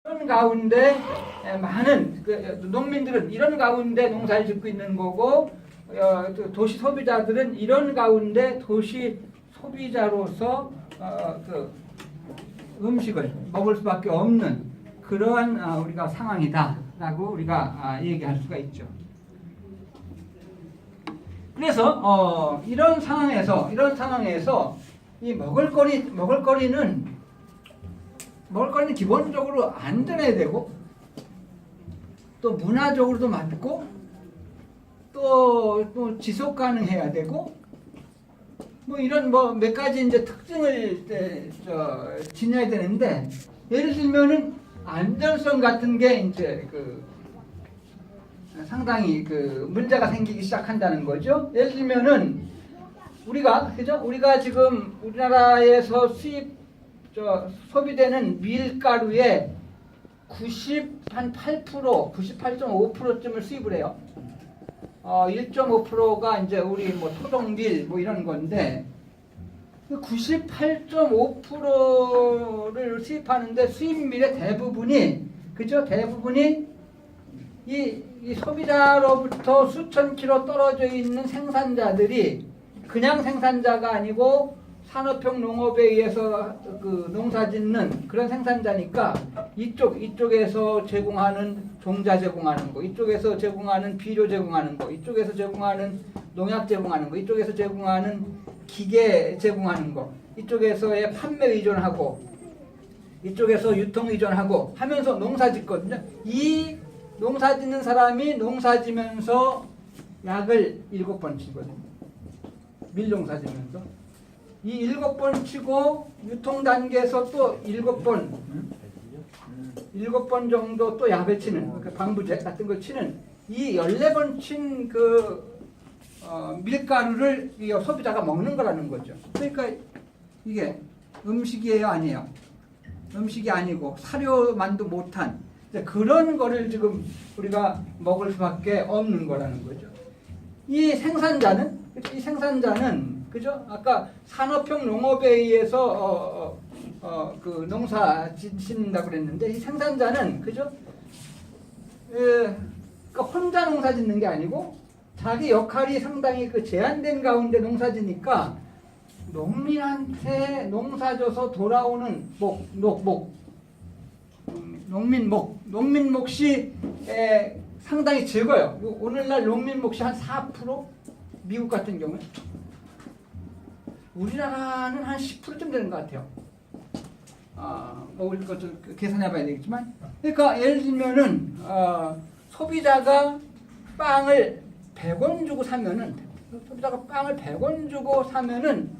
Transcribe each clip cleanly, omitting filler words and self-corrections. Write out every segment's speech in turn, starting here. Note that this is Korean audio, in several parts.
이런 가운데 많은 농민들은 이런 가운데 농사를 짓고 있는 거고, 도시 소비자들은 이런 가운데 도시 소비자로서 그 음식을 먹을 수밖에 없는 그러한 우리가 상황이다라고 우리가 얘기할 수가 있죠. 그래서 이런 상황에서 이 먹을거리는 기본적으로 안전해야 되고, 또 문화적으로도 맞고, 또 지속 가능해야 되고, 뭐 이런 몇 가지 이제 특징을 지녀야 되는데, 예를 들면은 안전성 같은 게 이제 상당히 문제가 생기기 시작한다는 거죠. 예를 들면은 우리가 지금 우리나라에서 소비되는 밀가루의 98%, 98.5%쯤을 수입을 해요. 1.5%가 이제 우리 토종밀 이런 건데, 98.5%를 수입하는데 수입밀의 대부분이 이 소비자로부터 수천 킬로 떨어져 있는 생산자들이 그냥 생산자가 아니고 산업형 농업에 의해서 농사짓는 그런 생산자니까 이쪽에서 제공하는 종자 제공하는 거, 이쪽에서 제공하는 비료 제공하는 거, 이쪽에서 제공하는 농약 제공하는 거, 이쪽에서 제공하는 기계 제공하는 거, 이쪽에서의 판매 의존하고 이쪽에서 유통 의존하고 하면서 농사 짓거든요. 이 농사 짓는 사람이 농사 지면서 약을 7번 치거든요. 밀농사 지면서. 이 7번 치고 유통 단계에서 또 7번 정도 또 약을 치는, 방부제 같은 걸 치는, 이 14번 친 밀가루를 소비자가 먹는 거라는 거죠. 그러니까 이게 음식이에요, 아니에요? 음식이 아니고 사료만도 못한 그런 거를 지금 우리가 먹을 수밖에 없는 거라는 거죠. 이 생산자는 그죠? 아까 산업형 농업에 의해서 농사 짓는다고 그랬는데, 이 생산자는 그죠? 그러니까 혼자 농사 짓는 게 아니고 자기 역할이 상당히 제한된 가운데 농사 짓니까 농민한테 농사져서 돌아오는 농민 몫이 상당히 적어요. 오늘날 농민 몫이 한 4%? 미국 같은 경우에. 우리나라는 한 10%쯤 되는 것 같아요. 우리 것도 계산해 봐야 되겠지만. 그러니까 예를 들면은, 소비자가 빵을 100원 주고 사면은,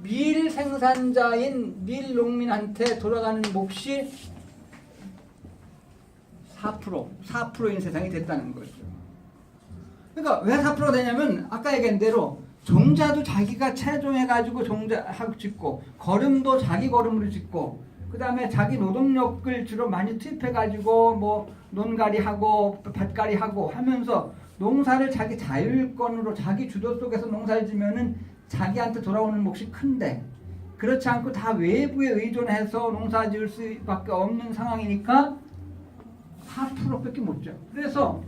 밀 생산자인 밀 농민한테 돌아가는 몫이 4%인 세상이 됐다는 거죠. 그러니까 왜 4%가 되냐면, 아까 얘기한 대로 종자도 자기가 채종해가지고 종자하고 짓고, 거름도 자기 거름으로 짓고, 그 다음에 자기 노동력을 주로 많이 투입해가지고 논가리하고 밭가리하고 하면서 농사를 자기 자율권으로 자기 주도 속에서 농사를 지면은 자기한테 돌아오는 몫이 큰데, 그렇지 않고 다 외부에 의존해서 농사 지을 수밖에 없는 상황이니까 4%밖에 못 줘. 그래서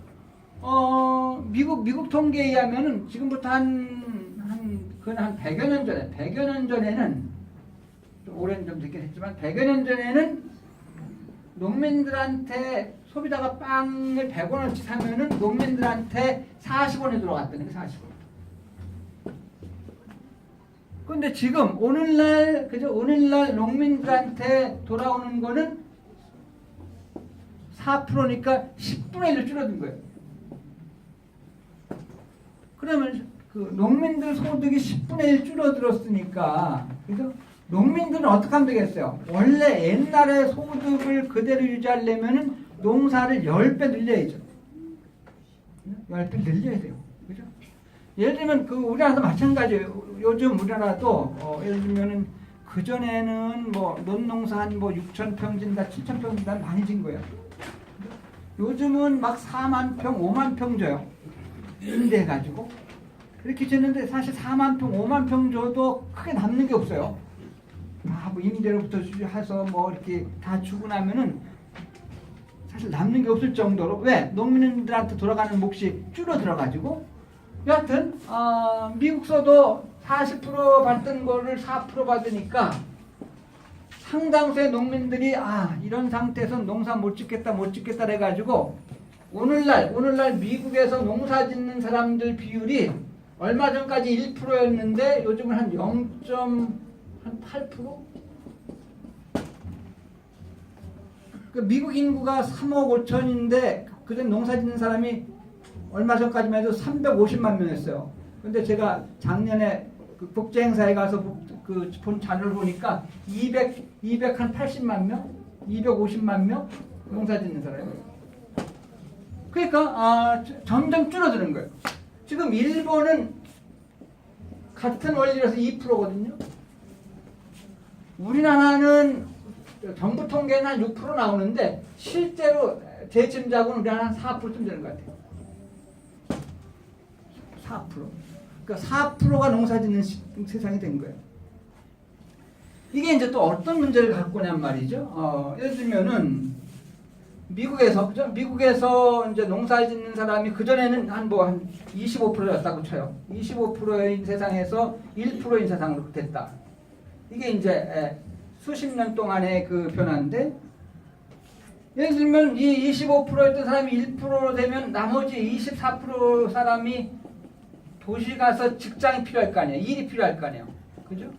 미국 통계에 의하면은 지금부터 한 100여 년 전에는, 좀 오랜 좀 됐긴 했지만 100여 년 전에는 농민들한테 소비자가 빵을 100원어치 사면은 농민들한테 40원에 들어갔다는 게 40원. 근데 지금 오늘날 농민들한테 돌아오는 거는 4%니까 10분의 1로 줄어든 거예요. 그러면 농민들 소득이 10분의 1 줄어들었으니까, 그죠? 농민들은 어떻게 하면 되겠어요? 원래 옛날에 소득을 그대로 유지하려면은 농사를 10배 늘려야죠. 10배 늘려야 돼요. 그죠? 예를 들면 우리나라도 마찬가지예요. 요즘 우리나라도 예를 들면은 그전에는 논농사 한 6,000평 진다, 7,000평 진다 많이 진 거예요. 요즘은 막 4만 평, 5만 평 줘요. 임대해가지고. 그렇게 줬는데 사실 4만 평, 5만 평 줘도 크게 남는 게 없어요. 임대로부터 해서 이렇게 다 주고 나면은 남는 게 없을 정도로 왜 농민들한테 돌아가는 몫이 줄어들어가지고 여하튼 미국서도 40% 받던 거를 4% 받으니까 상당수의 농민들이 이런 상태에서 농사 못 짓겠다 해가지고 오늘날 미국에서 농사 짓는 사람들 비율이 얼마 전까지 1%였는데 요즘은 한 0.8%? 그 미국 인구가 3억 5천인데 그전 농사 짓는 사람이 얼마 전까지만 해도 350만 명이었어요. 근데 제가 작년에 그 국제행사에 가서 본 자료를 보니까 280만 명? 250만 명? 농사 짓는 사람이. 그러니까 점점 줄어드는 거예요. 지금 일본은 같은 원리라서 2%거든요. 우리나라는 정부 통계는 한 6% 나오는데 실제로 제 짐작은 우리 한 4%쯤 되는 것 같아요. 4%. 그러니까 4%가 농사 짓는 세상이 된 거예요. 이게 이제 또 어떤 문제를 갖고 오냔 말이죠. 예를 들면은 미국에서 이제 농사 짓는 사람이 그전에는 한 25%였다고 쳐요. 25%인 세상에서 1%인 세상으로 됐다. 이게 이제 수십 년 동안의 그 변화인데, 예를 들면 이 25%였던 사람이 1% 되면 나머지 24% 사람이 도시 가서 직장이 필요할 거 아니에요. 일이 필요할 거 아니에요. 그죠?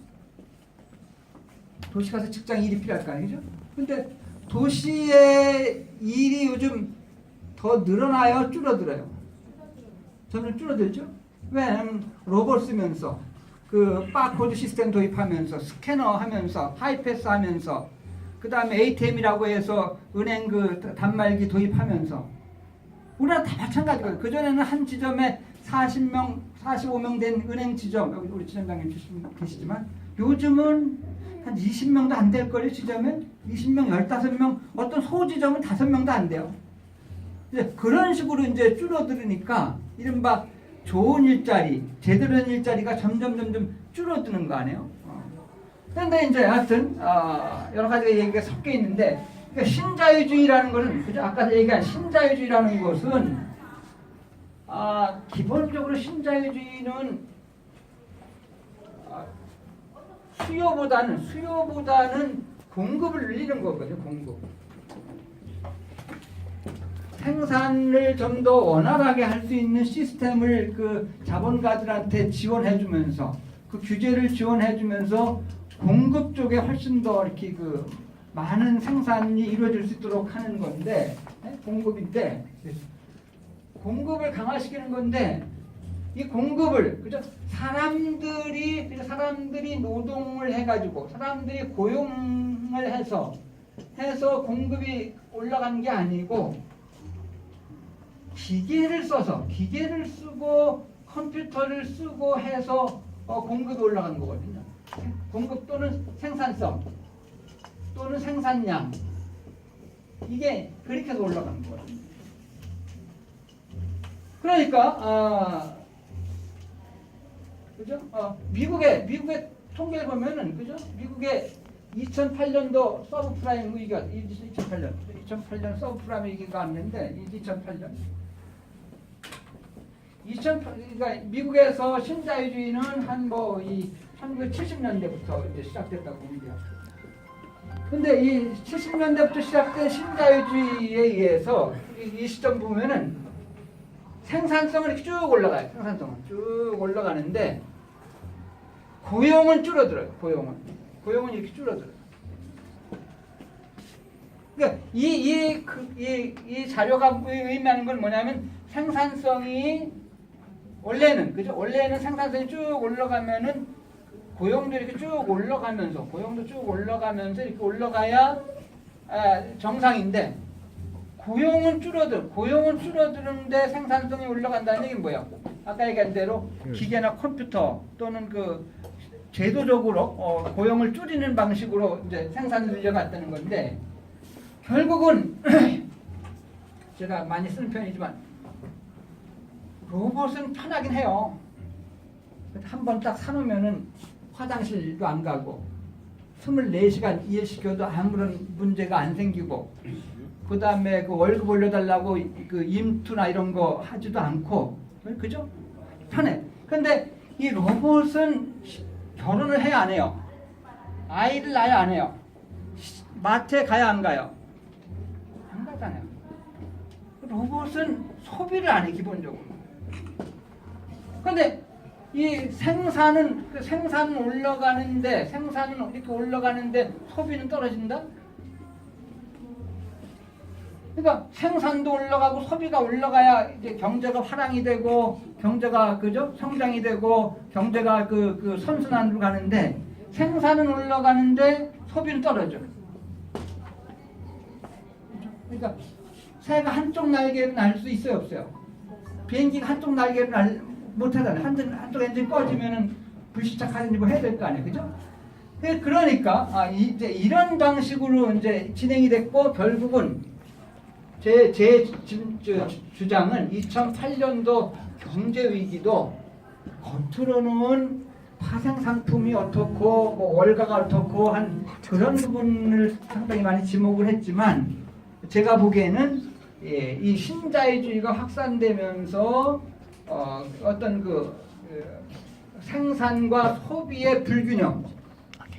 도시 가서 직장 일이 필요할 거 아니에요. 그죠? 근데 도시의 일이 요즘 더 늘어나요? 줄어들어요? 점점 줄어들죠? 왜냐면 로봇 쓰면서 그 바코드 시스템 도입하면서 스캐너 하면서 하이패스 하면서 그 다음에 ATM이라고 해서 은행 그 단말기 도입하면서 우리나라 다 마찬가지거든요. 그전에는 한 지점에 40명, 45명 된 은행 지점, 여기 우리 지점장님 계시지만 요즘은 한 20명도 안 될 거예요. 지점에 20명, 15명, 어떤 소지점은 5명도 안 돼요. 이제 그런 식으로 이제 줄어들으니까 이른바 좋은 일자리, 제대로 된 일자리가 점점 줄어드는 거 아니에요? 그런데 이제 하여튼 여러 가지 얘기가 섞여 있는데, 그러니까 신자유주의라는 것은, 그죠? 아까 얘기한 신자유주의라는 것은 기본적으로 신자유주의는 수요보다는 공급을 늘리는 거거든요. 공급. 생산을 좀 더 원활하게 할 수 있는 시스템을 그 자본가들한테 지원해주면서 그 규제를 지원해주면서 공급 쪽에 훨씬 더 이렇게 그 많은 생산이 이루어질 수 있도록 하는 건데, 공급인데 공급을 강화시키는 건데 이 공급을 그죠? 사람들이 노동을 해가지고 사람들이 고용을 해서 공급이 올라간 게 아니고 기계를 쓰고 컴퓨터를 쓰고 해서 공급이 올라가는 거거든요. 공급 또는 생산성 또는 생산량, 이게 그렇게 해서 올라가는 거거든요. 그러니까 그죠? 미국의 통계를 보면은 그죠? 미국의 2008년도 서브프라임 위기가 2008년 서브프라임 위기가 왔는데 2008년 그러니까 미국에서 신자유주의는 한 이 1970년대부터 이제 시작됐다고 봅니다. 근데 이 70년대부터 시작된 신자유주의에 의해서 이 시점 보면은 생산성은 이렇게 쭉 올라가요. 생산성은 쭉 올라가는데 고용은 줄어들어요. 고용은 이렇게 줄어들어요. 그러니까 이 자료가 의미하는 건 뭐냐면 생산성이 원래는 생산성이 쭉 올라가면은 고용도 이렇게 쭉 올라가면서 이렇게 올라가야 정상인데 고용은 줄어드는데 생산성이 올라간다는 얘기는 뭐야? 아까 얘기한 대로 기계나 컴퓨터 또는 그 제도적으로 고용을 줄이는 방식으로 이제 생산을 늘려갔다는 건데, 결국은 제가 많이 쓰는 편이지만 로봇은 편하긴 해요. 한 번 딱 사놓으면은 화장실도 안 가고 24시간 일시켜도 아무런 문제가 안 생기고, 그다음에 그 월급 올려달라고 그 임투나 이런 거 하지도 않고, 그죠? 편해. 근데 이 로봇은 결혼을 해야 안 해요? 아이를 낳아야 안 해요? 마트에 가야 안 가요? 안 가잖아요. 로봇은 소비를 안 해, 기본적으로. 근데 이 생산은 올라가는데, 생산은 이렇게 올라가는데 소비는 떨어진다? 그러니까 생산도 올라가고 소비가 올라가야 이제 경제가 화랑이 되고, 경제가, 그죠? 성장이 되고, 경제가 그 선순환으로 가는데, 생산은 올라가는데 소비는 떨어져. 그러니까 새가 한쪽 날개를 날 수 있어요, 없어요? 비행기가 한쪽 날개를 못하잖아요. 한쪽 엔진 꺼지면은 불시착하든지 뭐 해야 될 거 아니에요, 그죠? 그러니까 이제 이런 방식으로 이제 진행이 됐고, 결국은 제 주장은 2008년도 경제 위기도 겉으로는 파생 상품이 어떻고 뭐 월가가 어떻고 한 그런 부분을 상당히 많이 지목을 했지만, 제가 보기에는 이 신자유주의가 확산되면서 어떤 그 생산과 소비의 불균형,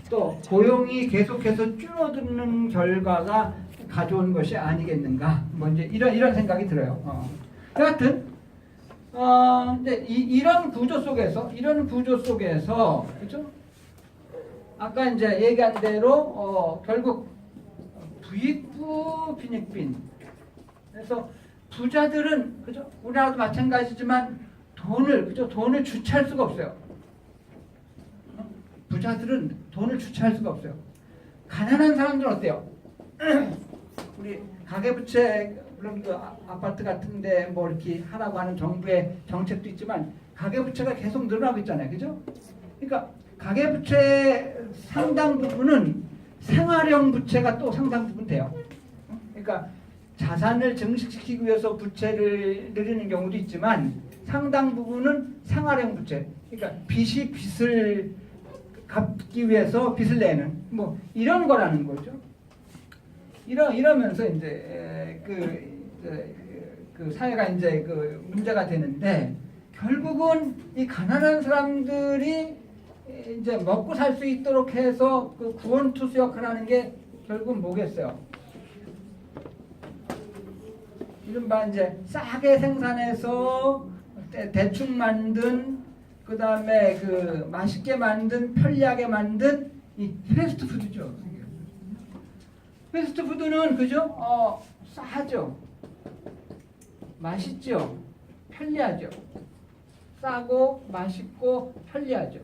또 고용이 계속해서 줄어드는 결과가 가져온 것이 아니겠는가, 뭐 이제 이런 생각이 들어요. 여하튼 이제 이런 구조 속에서 그죠? 아까 이제 얘기한 대로 결국 부익부 빈익빈. 그래서 부자들은, 그죠? 우리나라도 마찬가지지만 돈을 주체할 수가 없어요. 부자들은 돈을 주체할 수가 없어요. 가난한 사람들은 어때요? 우리 가계부채, 그런 그 아파트 같은데 뭐 이렇게 하라고 하는 정부의 정책도 있지만 가계부채가 계속 늘어나고 있잖아요, 그죠? 그러니까 가계부채 상당 부분은 생활형 부채가 또 상당 부분 돼요. 그러니까 자산을 증식시키기 위해서 부채를 늘리는 경우도 있지만 상당 부분은 생활형 부채. 그러니까 빚을 갚기 위해서 빚을 내는 뭐 이런 거라는 거죠. 이러면서 이제 그 사회가 이제 그 문제가 되는데, 결국은 이 가난한 사람들이 이제 먹고 살 수 있도록 해서 그 구원투수 역할을 하는 게 결국은 뭐겠어요? 이른바 이제 싸게 생산해서 대충 만든, 그 다음에 그 맛있게 만든, 편리하게 만든 이 패스트푸드죠. 패스트푸드는, 그죠? 싸죠. 맛있죠. 편리하죠. 싸고 맛있고 편리하죠.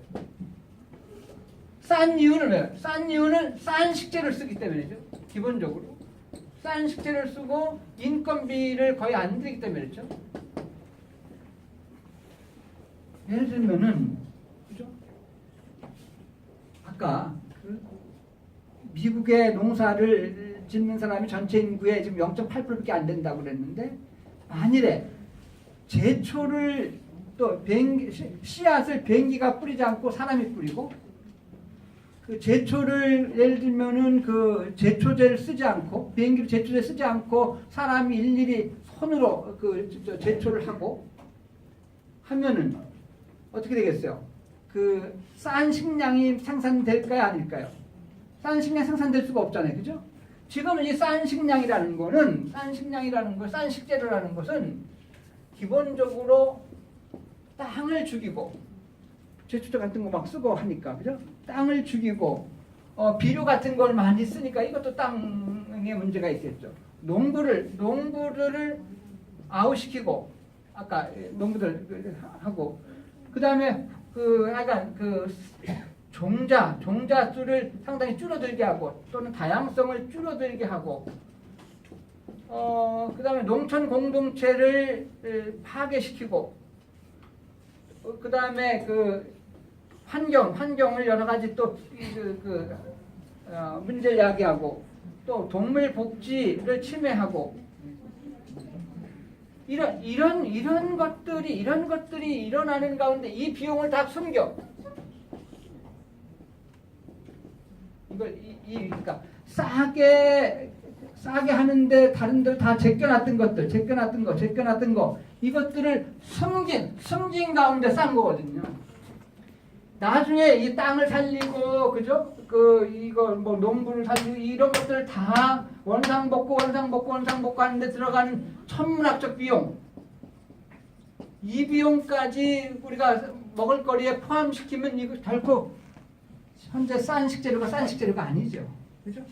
싼 이유는 왜요? 싼 이유는 싼 식재를 쓰기 때문이죠. 기본적으로. 싼 식재를 쓰고 인건비를 거의 안 들이기 때문이죠. 예를 들면은, 그죠? 아까 미국의 농사를 짓는 사람이 전체 인구의 지금 0.8%밖에 안 된다고 그랬는데, 만일에 제초를 또 씨앗을 비행기가 뿌리지 않고 사람이 뿌리고, 그 제초를 예를 들면은 그 제초제를 쓰지 않고, 비행기로 제초제 쓰지 않고 사람이 일일이 손으로 그 제초를 하고 하면은 어떻게 되겠어요? 그 싼 식량이 생산될까요, 아닐까요? 싼 식량 생산될 수가 없잖아요, 그죠? 지금 이 싼 식량이라는 거는, 싼 식재료라는 것은 기본적으로 땅을 죽이고, 제초제 같은 거 막 쓰고 하니까, 그죠? 땅을 죽이고, 비료 같은 걸 많이 쓰니까 이것도 땅에 문제가 있겠죠. 농부를 아웃시키고, 아까 농부들 하고, 그 다음에 약간 종자 수를 상당히 줄어들게 하고, 또는 다양성을 줄어들게 하고, 그 다음에 농촌 공동체를 파괴시키고, 그 다음에 환경을 여러 가지 또 문제를 야기하고, 또 동물 복지를 침해하고, 이런 것들이 일어나는 가운데 이 비용을 다 숨겨. 그러니까 싸게 싸게 하는데 다른 데 다 제껴놨던 것들, 제껴놨던 거 이것들을 숨긴 가운데 싼 거거든요. 나중에 이 땅을 살리고 그죠? 이거 뭐 농부를 살리고 이런 것들 다 원상복구 하는데 들어가는 천문학적 비용, 이 비용까지 우리가 먹을거리에 포함시키면 이거 결코 현재 싼 식재료가 아니죠. 그죠?